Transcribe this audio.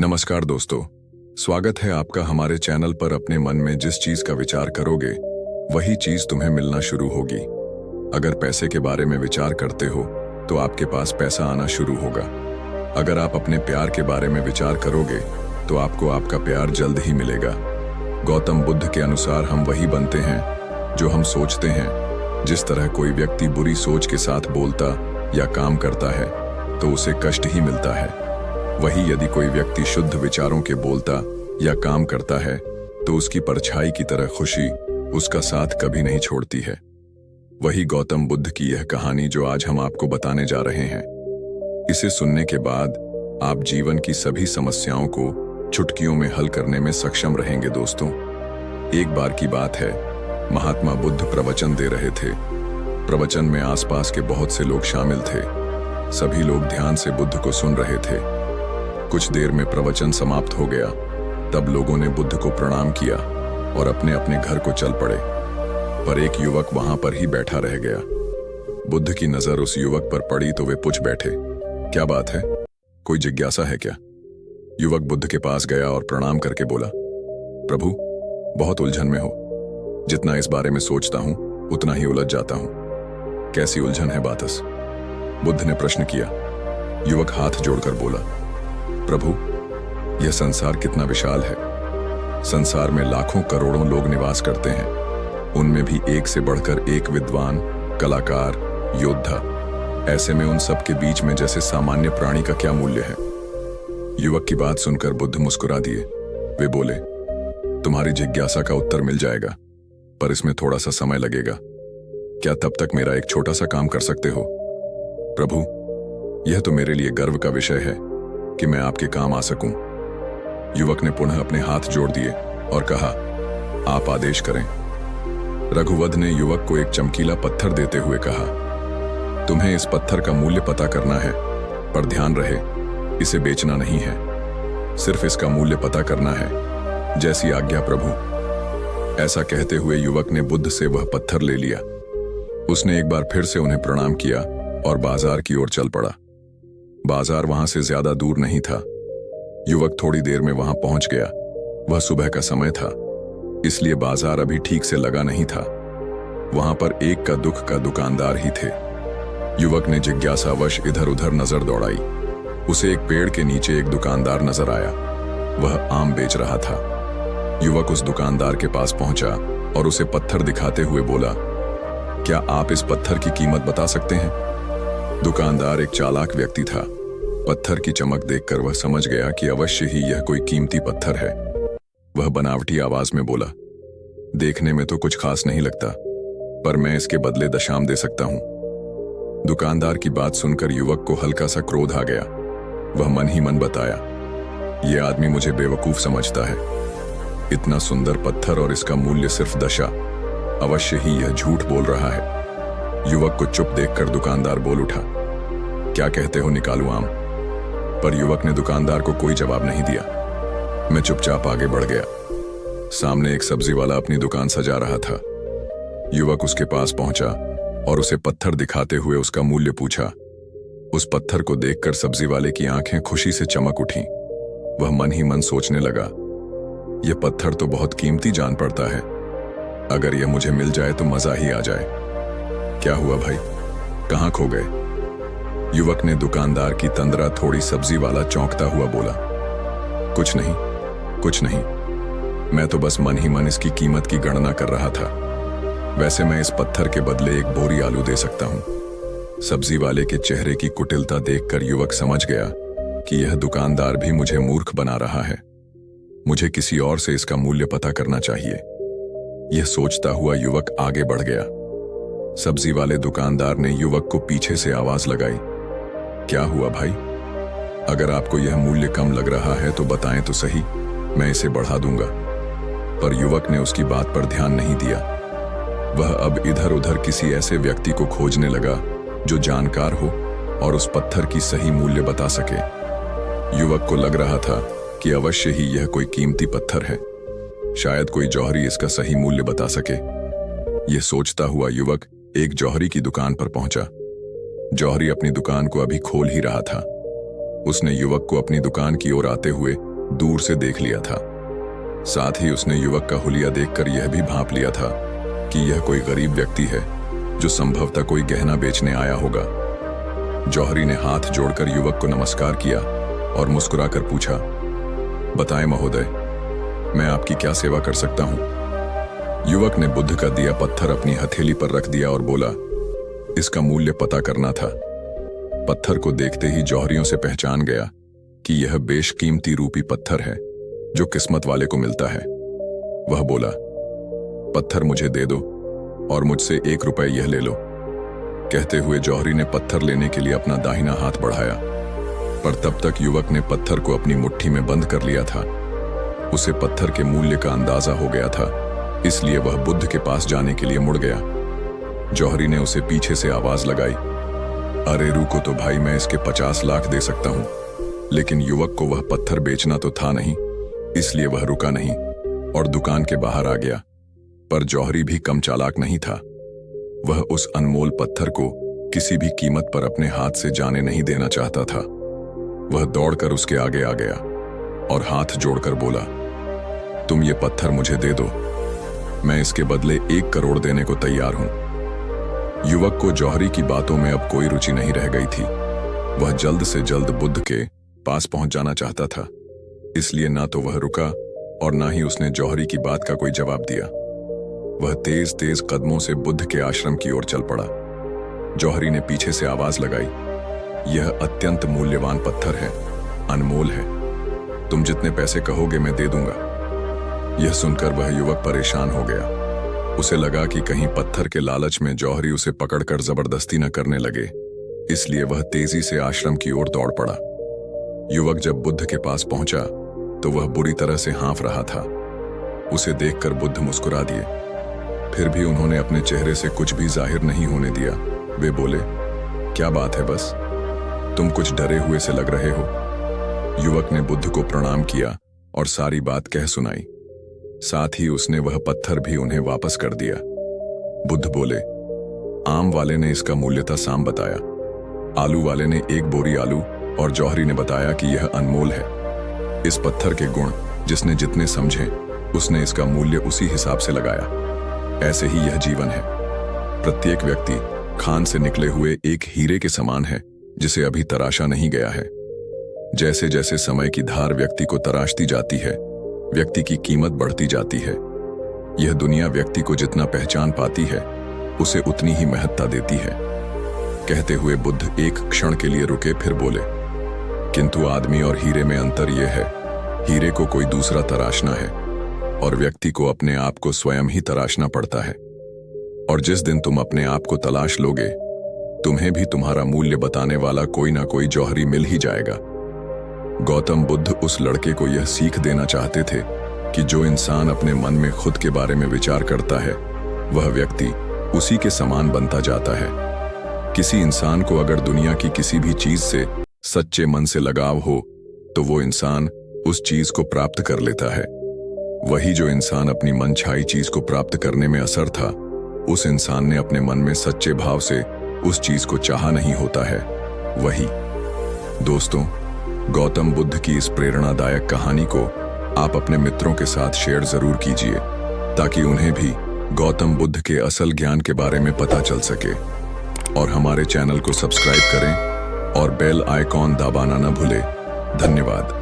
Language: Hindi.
नमस्कार दोस्तों, स्वागत है आपका हमारे चैनल पर। अपने मन में जिस चीज का विचार करोगे वही चीज तुम्हें मिलना शुरू होगी। अगर पैसे के बारे में विचार करते हो तो आपके पास पैसा आना शुरू होगा। अगर आप अपने प्यार के बारे में विचार करोगे तो आपको आपका प्यार जल्द ही मिलेगा। गौतम बुद्ध के अनुसार हम वही बनते हैं जो हम सोचते हैं। जिस तरह कोई व्यक्ति बुरी सोच के साथ बोलता या काम करता है तो उसे कष्ट ही मिलता है, वही यदि कोई व्यक्ति शुद्ध विचारों के बोलता या काम करता है तो उसकी परछाई की तरह खुशी उसका साथ कभी नहीं छोड़ती है। वही गौतम बुद्ध की यह कहानी जो आज हम आपको बताने जा रहे हैं। इसे सुनने के बाद आप जीवन की सभी समस्याओं को चुटकियों में हल करने में सक्षम रहेंगे। दोस्तों, एक बार की बात है, महात्मा बुद्ध प्रवचन दे रहे थे। प्रवचन में आसपास के बहुत से लोग शामिल थे। सभी लोग ध्यान से बुद्ध को सुन रहे थे। कुछ देर में प्रवचन समाप्त हो गया। तब लोगों ने बुद्ध को प्रणाम किया और अपने अपने घर को चल पड़े। पर एक युवक वहां पर ही बैठा रह गया। बुद्ध की नजर उस युवक पर पड़ी तो वे पूछ बैठे, क्या बात है, कोई जिज्ञासा है क्या? युवक बुद्ध के पास गया और प्रणाम करके बोला, प्रभु, बहुत उलझन में हो। जितना इस बारे में सोचता हूं उतना ही उलझ जाता हूं। कैसी उलझन है बातस? बुद्ध ने प्रश्न किया। युवक हाथ जोड़कर बोला, प्रभु, यह संसार कितना विशाल है। संसार में लाखों करोड़ों लोग निवास करते हैं। उनमें भी एक से बढ़कर एक विद्वान, कलाकार, योद्धा। ऐसे में उन सब के बीच में जैसे सामान्य प्राणी का क्या मूल्य है? युवक की बात सुनकर बुद्ध मुस्कुरा दिए। वे बोले, तुम्हारी जिज्ञासा का उत्तर मिल जाएगा, पर इसमें थोड़ा सा समय लगेगा। क्या तब तक मेरा एक छोटा सा काम कर सकते हो? प्रभु, यह तो मेरे लिए गर्व का विषय है कि मैं आपके काम आ सकूं। युवक ने पुनः अपने हाथ जोड़ दिए और कहा, आप आदेश करें। रघुवध ने युवक को एक चमकीला पत्थर देते हुए कहा, तुम्हें इस पत्थर का मूल्य पता करना है, पर ध्यान रहे इसे बेचना नहीं है, सिर्फ इसका मूल्य पता करना है। जैसी आज्ञा प्रभु। ऐसा कहते हुए युवक ने बुद्ध से वह पत्थर ले लिया। उसने एक बार फिर से उन्हें प्रणाम किया और बाजार की ओर चल पड़ा। बाजार वहां से ज्यादा दूर नहीं था। युवक थोड़ी देर में वहां पहुंच गया। वह सुबह का समय था, इसलिए बाजार अभी ठीक से लगा नहीं था। वहां पर एक का दुख का दुकानदार ही थे। युवक ने जिज्ञासावश इधर उधर नजर दौड़ाई। उसे एक पेड़ के नीचे एक दुकानदार नजर आया। वह आम बेच रहा था। युवक उस दुकानदार के पास पहुंचा और उसे पत्थर दिखाते हुए बोला, क्या आप इस पत्थर की कीमत बता सकते हैं? दुकानदार एक चालाक व्यक्ति था। पत्थर की चमक देखकर वह समझ गया कि अवश्य ही यह कोई कीमती पत्थर है। वह बनावटी आवाज में बोला, देखने में तो कुछ खास नहीं लगता, पर मैं इसके बदले दशाम दे सकता हूं। दुकानदार की बात सुनकर युवक को हल्का सा क्रोध आ गया। वह मन ही मन बताया, यह आदमी मुझे बेवकूफ समझता है। इतना सुंदर पत्थर और इसका मूल्य सिर्फ दशा। अवश्य ही यह झूठ बोल रहा है। युवक को चुप देखकर दुकानदार बोल उठा, क्या कहते हो, निकालूं आम? पर युवक ने दुकानदार को कोई जवाब नहीं दिया। मैं चुपचाप आगे बढ़ गया। सामने एक सब्जी वाला अपनी दुकान सजा रहा था। युवक उसके पास पहुंचा और उसे पत्थर दिखाते हुए उसका मूल्य पूछा। उस पत्थर को देखकर सब्जी वाले की आंखें खुशी से चमक उठीं। वह मन ही मन सोचने लगा, यह पत्थर तो बहुत कीमती जान पड़ता है। अगर यह मुझे मिल जाए तो मजा ही आ जाए। क्या हुआ भाई, कहां खो गए? युवक ने दुकानदार की तंद्रा थोड़ी सब्जी वाला चौंकता हुआ बोला, कुछ नहीं, कुछ नहीं, मैं तो बस मन ही मन इसकी कीमत की गणना कर रहा था। वैसे मैं इस पत्थर के बदले एक बोरी आलू दे सकता हूं। सब्जी वाले के चेहरे की कुटिलता देखकर युवक समझ गया कि यह दुकानदार भी मुझे मूर्ख बना रहा है। मुझे किसी और से इसका मूल्य पता करना चाहिए। यह सोचता हुआ युवक आगे बढ़ गया। सब्जी वाले दुकानदार ने युवक को पीछे से आवाज लगाई, क्या हुआ भाई? अगर आपको यह मूल्य कम लग रहा है तो बताएं तो सही, मैं इसे बढ़ा दूंगा। पर युवक ने उसकी बात पर ध्यान नहीं दिया। वह अब इधर उधर किसी ऐसे व्यक्ति को खोजने लगा जो जानकार हो और उस पत्थर की सही मूल्य बता सके। युवक को लग रहा था कि अवश्य ही यह कोई कीमती पत्थर है। शायद कोई जौहरी इसका सही मूल्य बता सके। यह सोचता हुआ युवक एक जौहरी की दुकान पर पहुंचा। जौहरी अपनी दुकान को अभी खोल ही रहा था। उसने युवक को अपनी दुकान की ओर आते हुए दूर से देख लिया था। साथ ही उसने युवक का हुलिया देखकर यह भी भांप लिया था कि यह कोई गरीब व्यक्ति है जो संभवतः कोई गहना बेचने आया होगा। जौहरी ने हाथ जोड़कर युवक को नमस्कार किया और मुस्कुराकर पूछा, बताएं महोदय, मैं आपकी क्या सेवा कर सकता हूं? युवक ने बुद्ध का दिया पत्थर अपनी हथेली पर रख दिया और बोला, इसका मूल्य पता करना था। पत्थर को देखते ही जौहरियों से पहचान गया कि यह बेशकीमती रूपी पत्थर है जो किस्मत वाले को मिलता है। वह बोला, पत्थर मुझे दे दो और मुझसे 1 रुपए यह ले लो। कहते हुए जौहरी ने पत्थर लेने के लिए अपना दाहिना हाथ बढ़ाया, पर तब तक युवक ने पत्थर को अपनी मुट्ठी में बंद कर लिया था। उसे पत्थर के मूल्य का अंदाजा हो गया था, इसलिए वह बुद्ध के पास जाने के लिए मुड़ गया। जौहरी ने उसे पीछे से आवाज लगाई, अरे रुको तो भाई, मैं इसके 50 लाख दे सकता हूं। लेकिन युवक को वह पत्थर बेचना तो था नहीं, इसलिए वह रुका नहीं और दुकान के बाहर आ गया। पर जौहरी भी कम चालाक नहीं था। वह उस अनमोल पत्थर को किसी भी कीमत पर अपने हाथ से जाने नहीं देना चाहता था। वह दौड़कर उसके आगे आ गया और हाथ जोड़कर बोला, तुम ये पत्थर मुझे दे दो, मैं इसके बदले 1 करोड़ देने को तैयार हूं। युवक को जौहरी की बातों में अब कोई रुचि नहीं रह गई थी। वह जल्द से जल्द बुद्ध के पास पहुंच जाना चाहता था, इसलिए ना तो वह रुका और ना ही उसने जौहरी की बात का कोई जवाब दिया। वह तेज तेज कदमों से बुद्ध के आश्रम की ओर चल पड़ा। जौहरी ने पीछे से आवाज लगाई, यह अत्यंत मूल्यवान पत्थर है, अनमोल है, तुम जितने पैसे कहोगे मैं दे दूंगा। यह सुनकर वह युवक परेशान हो गया। उसे लगा कि कहीं पत्थर के लालच में जौहरी उसे पकड़कर जबरदस्ती न करने लगे, इसलिए वह तेजी से आश्रम की ओर दौड़ पड़ा। युवक जब बुद्ध के पास पहुंचा तो वह बुरी तरह से हाँफ रहा था। उसे देखकर बुद्ध मुस्कुरा दिए, फिर भी उन्होंने अपने चेहरे से कुछ भी जाहिर नहीं होने दिया। वे बोले, क्या बात है, बस तुम कुछ डरे हुए से लग रहे हो। युवक ने बुद्ध को प्रणाम किया और सारी बात कह सुनाई। साथ ही उसने वह पत्थर भी उन्हें वापस कर दिया। बुद्ध बोले, आम वाले ने इसका मूल्य साम बताया, आलू वाले ने 1 बोरी आलू और जौहरी ने बताया कि यह अनमोल है। इस पत्थर के गुण जिसने जितने समझे उसने इसका मूल्य उसी हिसाब से लगाया। ऐसे ही यह जीवन है। प्रत्येक व्यक्ति खान से निकले हुए एक हीरे के समान है जिसे अभी तराशा नहीं गया है। जैसे जैसे समय की धार व्यक्ति को तराशती जाती है, व्यक्ति की कीमत बढ़ती जाती है। यह दुनिया व्यक्ति को जितना पहचान पाती है उसे उतनी ही महत्ता देती है। कहते हुए बुद्ध एक क्षण के लिए रुके, फिर बोले, किंतु आदमी और हीरे में अंतर यह है, हीरे को कोई दूसरा तराशना है और व्यक्ति को अपने आप को स्वयं ही तराशना पड़ता है। और जिस दिन तुम अपने आप को तलाश लोगे, तुम्हें भी तुम्हारा मूल्य बताने वाला कोई ना कोई जौहरी मिल ही जाएगा। गौतम बुद्ध उस लड़के को यह सीख देना चाहते थे कि जो इंसान अपने मन में खुद के बारे में विचार करता है, वह व्यक्ति उसी के समान बनता जाता है। किसी इंसान को अगर दुनिया की किसी भी चीज से सच्चे मन से लगाव हो तो वो इंसान उस चीज को प्राप्त कर लेता है। वही जो इंसान अपनी मनचाही चीज को प्राप्त करने में असर था, उस इंसान ने अपने मन में सच्चे भाव से उस चीज को चाहा नहीं होता है। वही दोस्तों, गौतम बुद्ध की इस प्रेरणादायक कहानी को आप अपने मित्रों के साथ शेयर जरूर कीजिए ताकि उन्हें भी गौतम बुद्ध के असल ज्ञान के बारे में पता चल सके। और हमारे चैनल को सब्सक्राइब करें और बेल आइकॉन दबाना न भूलें। धन्यवाद।